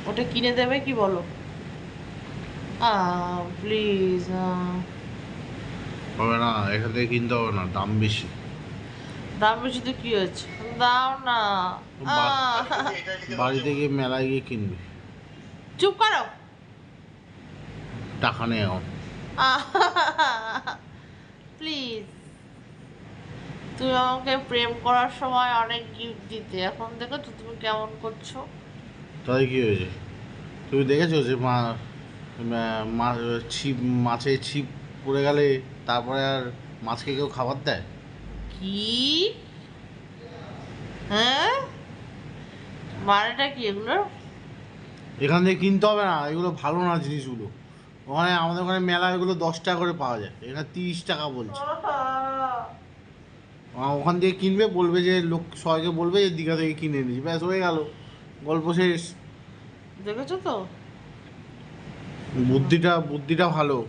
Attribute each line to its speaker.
Speaker 1: ওটা কিনে দেবে কি বলো? প্লিজ।
Speaker 2: হবে না, এখান থেকে কিনতে হবে না, দাম বেশি।
Speaker 1: দাম বেশি তো কি হয়েছে, দাও না।
Speaker 2: বা-
Speaker 1: আহ,
Speaker 2: বাড়িতে গিয়ে মেলায় গিয়ে কিনবি।
Speaker 1: চুপ করো।
Speaker 2: টাকা নেই এখন।
Speaker 1: প্লিজ। তুমি আমাকে প্রেম করার সময় অনেক গিফট দিতে, এখন দেখো তো তুমি কেমন করছো।
Speaker 2: তাই কি হয়েছে? তুমি দেখেছো যে ছিপ, মাছে ছিপ পড়ে গেলে তারপরে আর মাছকে কেউ খাবার দেয়?
Speaker 1: কি? হ্যাঁ, মানেটা কি এগুলোর?
Speaker 2: এখান থেকে কিনতে হবে না, এগুলো ভালো না জিনিসগুলো। ওখানে আমাদের ওখানে মেলা এগুলো 10 টাকা করে পাওয়া যায়, এখানে 30 টাকা বলছে। ওখান থেকে কিনবে, বলবে যে লোক সবাইকে বলবে যে দীঘা থেকে কিনে এনেছি, ব্যাস হয়ে গেল, গল্প শেষ।
Speaker 1: দেখেছো তো?
Speaker 2: বুদ্ধিটা বুদ্ধিটা ভালো।